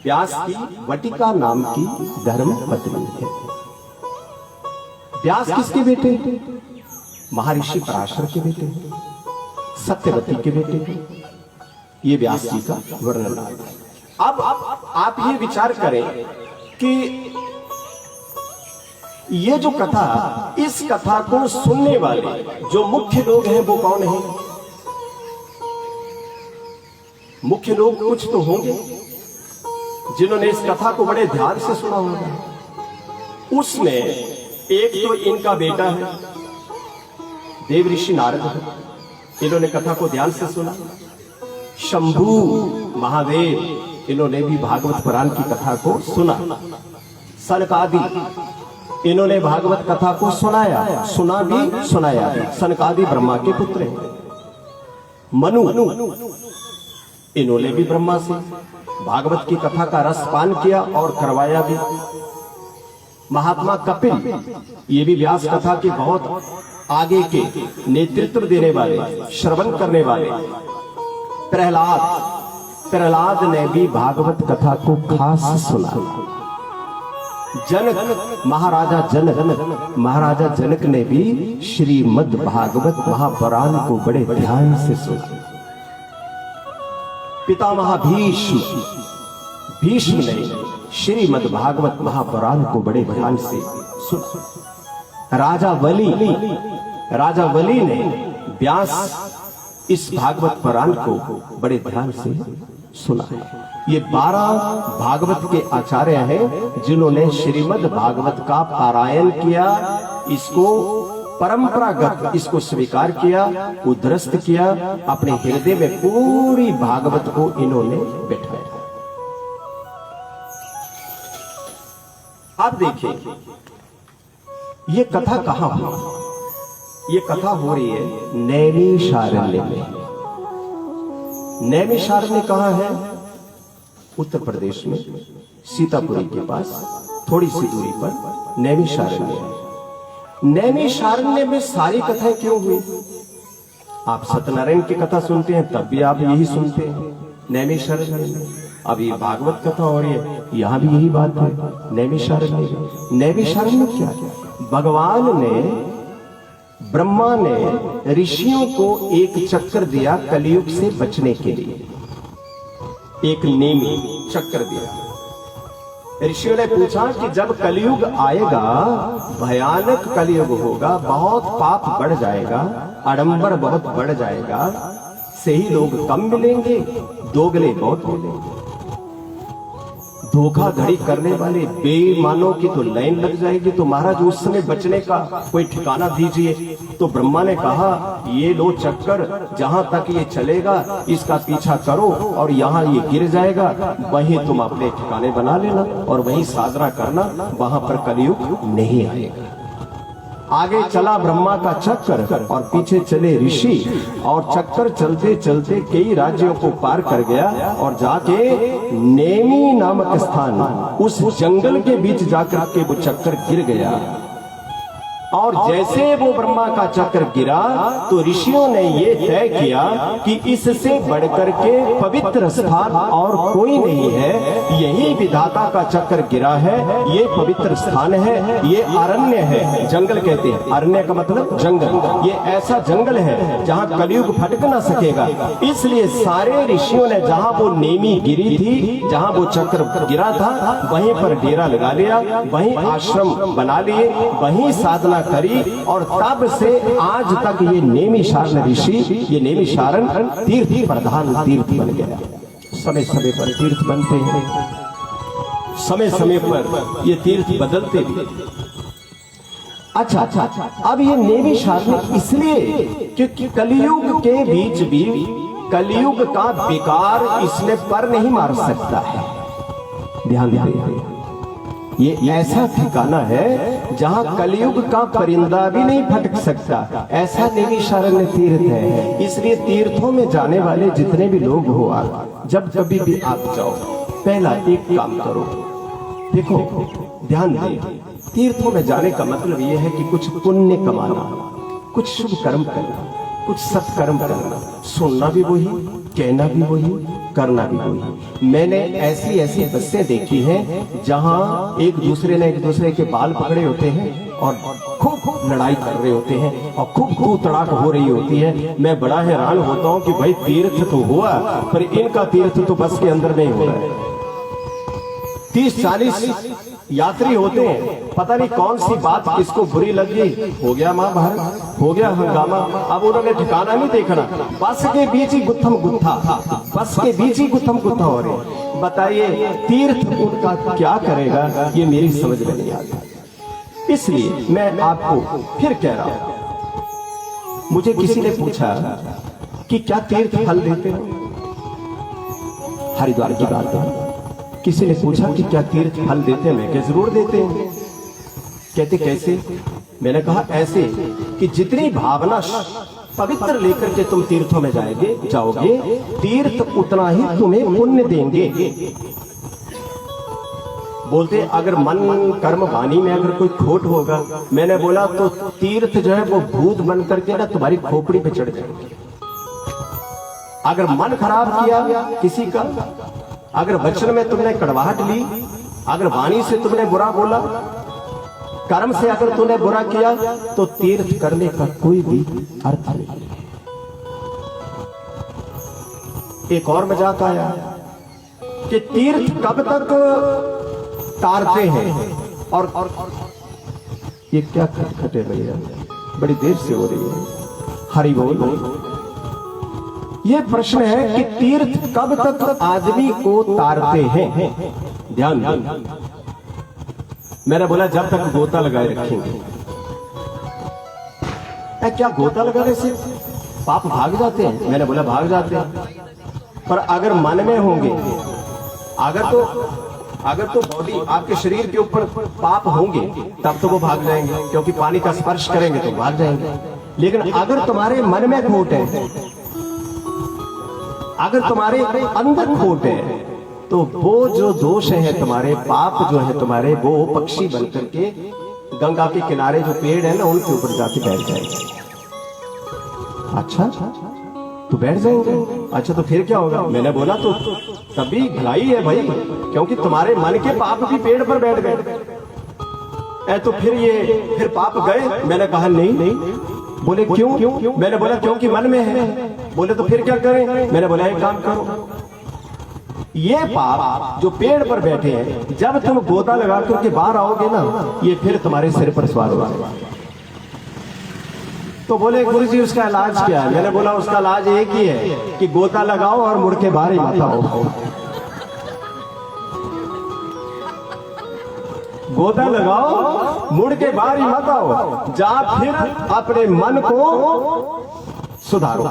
व्यास की वटिका नाम की धर्मपत्नी है। व्यास किसके बेटे हैं? महर्षि पराशर के बेटे हैं, सत्यवती के बेटे हैं। ये व्यास जी का वर्णन है। अब आप ये विचार करें कि ये जो कथा, इस कथा को सुनने वाले जो मुख्य लोग हैं वो कौन हैं? मुख्य लोग कुछ तो होंगे जिन्होंने इस कथा को बड़े ध्यान से सुना होगा। उसमें एक तो इनका बेटा है देव ऋषि नारद, इन्होंने कथा को ध्यान से सुना। शंभू महादेव, इन्होंने भी भागवत पुराण की कथा को सुना। सनकादि, इन्होंने भागवत कथा को सुनाया, सुना भी सुनाया भी। सनकादि ब्रह्मा के पुत्र हैं। मनु, इन्होंने भी ब्रह्मा से भागवत की कथा का रस पान किया और करवाया भी। महात्मा कपिल, ये भी व्यास कथा के बहुत आगे के नेतृत्व देने वाले, श्रवण करने वाले। प्रहलाद ने भी भागवत कथा को खास सुना। जनक, महाराजा जनक ने भी श्रीमद् भागवत महापुराण को बड़े ध्यान से सुना। पितामह भीष्म ने श्रीमद् भागवत महापुराण को बड़े ध्यान से सुना। राजा वली ने व्यास इस भागवत पुराण को बड़े ध्यान से सुना। ये 12 भागवत के आचार्य हैं जिन्होंने श्रीमद् भागवत का पारायण किया, इसको परंपरागत इसको स्वीकार किया, उद्धृत किया, अपने हृदय में पूरी भागवत को इन्होंने बैठाया। आप देखिए ये कथा कहां हुई? ये कथा हो रही है नैमिषारण्य में। नैमिषारण्य कहां है? उत्तर प्रदेश में सीतापुरी के पास थोड़ी सी दूरी पर नैमिषारण्य है। नैमिषारण्य में सारी कथाएं क्यों हुई? आप सत्यनारायण की कथा सुनते हैं तब भी आप यही सुनते हैं नैमिषारण्य में। अब ये भागवत कथा हो रही है, यहां भी यही बात है नैमिषारण्य। नैमिषारण्य क्या है? भगवान ने, ब्रह्मा ने ऋषियों को एक चक्कर दिया कलयुग से बचने के लिए। एक नेमी चक्कर दिया। ऋषियों ने पूछा कि जब कलयुग आएगा, भयानक कलयुग होगा, बहुत पाप बढ़ जाएगा, आडंबर बहुत बढ़ जाएगा, सही लोग कम मिलेंगे, दोगले बहुत मिलेंगे। धोखाधड़ी करने वाले बेईमानों की तो लाइन लग जाएगी, तो महाराज उस समय बचने का कोई ठिकाना दीजिए। तो ब्रह्मा ने कहा ये लो चक्कर, जहां तक ये चलेगा इसका पीछा करो, और यहाँ ये गिर जाएगा वहीं तुम अपने ठिकाने बना लेना और वहीं साधना करना, वहां पर कलयुग नहीं आएगा। आगे चला ब्रह्मा का चक्कर और पीछे चले ऋषि, और चक्कर चलते चलते कई राज्यों को पार कर गया और जाके नेमी नामक स्थान, उस जंगल के बीच जाकर के वो चक्कर गिर गया। और जैसे वो ब्रह्मा का चक्र गिरा तो ऋषियों ने ये तय किया कि इससे बढ़कर के पवित्र स्थान और कोई नहीं है, यही विधाता का चक्र गिरा है, ये पवित्र स्थान है, ये अरण्य है। जंगल कहते हैं, अरण्य का मतलब जंगल। ये ऐसा जंगल है जहाँ कलयुग फटक ना सकेगा। इसलिए सारे ऋषियों ने जहाँ वो नेमी गिरी थी, जहाँ वो चक्र गिरा था, वहीं पर डेरा लगा लिया, वहीं आश्रम बना लिए, वहीं साधना करी, और तब से आज तक ये नैमिषारण्य ऋषि, ये नैमिषारण्य तीर्थ प्रधान तीर्थ बन गया। समय समय पर तीर्थ बनते हैं, समय समय पर ये तीर्थ बदलते भी। अच्छा, अब ये नैमिषारण्य इसलिए क्योंकि कलयुग के बीच भी कलयुग का विकार इसमें पर नहीं मार सकता है। ध्यान दीजिए, ये ऐसा ठिकाना है जहां कलयुग का परिंदा भी नहीं फटक सकता, ऐसा नैमिषारण्य तीर्थ है। इसलिए तीर्थों में जाने वाले जितने भी लोग हो, जब कभी भी आप जाओ, पहला एक काम करो, देखो ध्यान दें, तीर्थों में जाने का मतलब यह है कि कुछ पुण्य कमाना, कुछ शुभ कर्म करना, कुछ सत्कर्म करना। सुनना भी वही, कहना भी वही, करना भी वही। मैंने ऐसी ऐसी बसें देखी हैं जहां एक दूसरे ने एक दूसरे के बाल पकड़े होते हैं और खूब लड़ाई कर रहे होते हैं और खूब तड़ाक हो रही होती है। मैं बड़ा हैरान होता हूं कि भाई तीर्थ तो हुआ, पर इनका तीर्थ तो बस के अंदर नहीं हो रहा है। 30-40 यात्री होते हैं, पता नहीं कौन सी बात किसको बुरी लगी, हो गया महाभारत, हो गया हंगामा। अब उन्होंने ठिकाना नहीं देखना, बस के बीच ही गुत्थम गुत्था, बस के बीच ही गुत्थम गुत्था हो रहे। बताइए तीर्थ उनका क्या करेगा, ये मेरी समझ में नहीं आता। इसलिए मैं आपको फिर कह रहा हूं, मुझे किसी ने पूछा कि क्या तीर्थ फल देते हो, हरिद्वार की बात है। किसी ने पूछा कि क्या तीर्थ फल देते हैं, मैं क्या जरूर देते हैं। कहते कैसे? मैंने कहा ऐसे कि जितनी भावना पवित्र लेकर के तुम तीर्थों में जाओगे, तीर्थ उतना ही तुम्हें पुण्य देंगे। बोलते अगर मन कर्म वाणी में अगर कोई खोट होगा, मैंने बोला तो तीर्थ जो है वो भूत बन करके ना तुम्हारी खोपड़ी पे चढ़ जाएंगे। अगर मन खराब किया किसी का, अगर वचन में तुमने कड़वाहट ली, अगर वाणी से तुमने बुरा बोला, कर्म से अगर तूने बुरा किया, तो तीर्थ करने का कोई भी अर्थ नहीं। एक और मजाक आया कि तीर्थ कब तक तारते हैं, और ये क्या खटखटे भैया, बड़ी देर से हो रही है। हरि बोल। ये प्रश्न है कि तीर्थ कब तक आदमी को तारते हैं। ध्यान दें, मैंने बोला जब तक गोता लगाए रखेंगे। क्या गोता लगाने से पाप भाग जाते हैं? मैंने बोला भाग जाते हैं, पर अगर मन में होंगे, अगर तो बॉडी आपके शरीर के ऊपर पाप होंगे तब तो वो भाग जाएंगे, क्योंकि पानी का स्पर्श करेंगे तो भाग जाएंगे। लेकिन अगर तुम्हारे मन में खोट है, अगर तुम्हारे अंदर खोट है, तो वो जो दोष है तुम्हारे, पाप जो है तुम्हारे, वो पक्षी बनकर के गंगा के किनारे जो पेड़ है ना, उनके ऊपर जाके बैठ जाएंगे। अच्छा तो बैठ जाएंगे, अच्छा तो फिर क्या होगा? मैंने बोला तो तभी भलाई है भाई, क्योंकि तुम्हारे मन के पाप भी पेड़ पर बैठ गए। तो फिर पाप गए? मैंने कहा नहीं। बोले क्यों? मैंने बोला क्योंकि मन में है। बोले तो फिर क्या करें? मैंने बोला एक काम करो, ये पाप जो पेड़ पर बैठे हैं, जब तुम गोता लगा करके बाहर आओगे ना, ये फिर तुम्हारे सिर पर सवार हो जाएगा। तो बोले गुरु जी उसका इलाज क्या है? मैंने बोला उसका इलाज एक ही है कि गोता लगाओ और मुड़ के बाहर ही मत आओ। गोता लगाओ, मुड़ के बाहर ही मत आओ, जा फिर अपने मन को सुधारो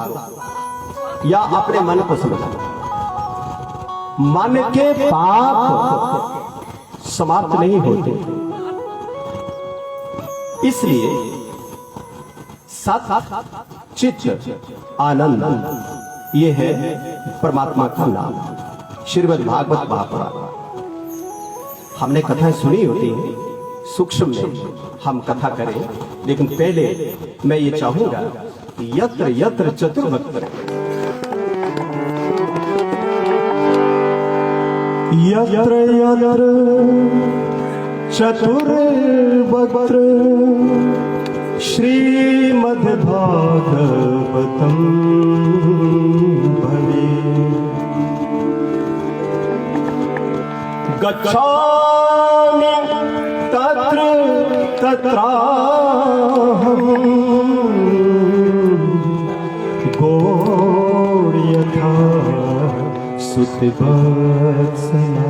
या अपने मन को समझो। मन के पाप समाप्त नहीं होते, इसलिए सत चित्त आनंद, ये है परमात्मा का नाम। श्रीमद् भागवत महापुराण हमने कथाएं सुनी होती हैं, सूक्ष्म में हम कथा करें, लेकिन पहले मैं ये चाहूंगा यत्र यत्र चतुर्वक्त्र, यत्र यत्र चतुर्वक्त्र श्रीमद्भागवतम् भवे गच्छामि तत्र तत्राहम् गौर्यथा सुतवत्सला।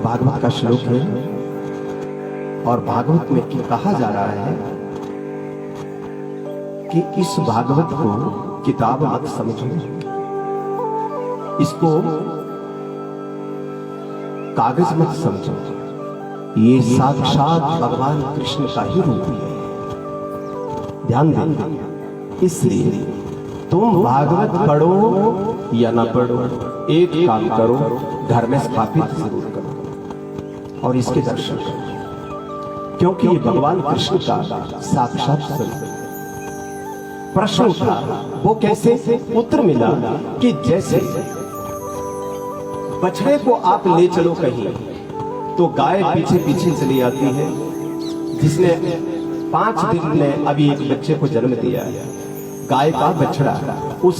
भागवत का श्लोक है, और भागवत में कहा जा रहा है कि इस भागवत को किताब मत समझो, इसको कागज मत समझो, ये साक्षात भगवान कृष्ण का ही रूप है। ध्यान दें, इसलिए तुम भागवत पढ़ो या ना पढ़ो, एक काम करो, घर में स्थापित जरूर करो और इसके दर्शन करो, क्योंकि ये भगवान कृष्ण का साक्षात स्वरूप है। प्रश्न उठा, वो कैसे? उत्तर मिला कि जैसे बछड़े को आप ले चलो कहीं तो गाय पीछे पीछे चली आती है, जिसने 5 दिन में अभी एक बच्चे को जन्म दिया है, गाय का बछड़ा, उस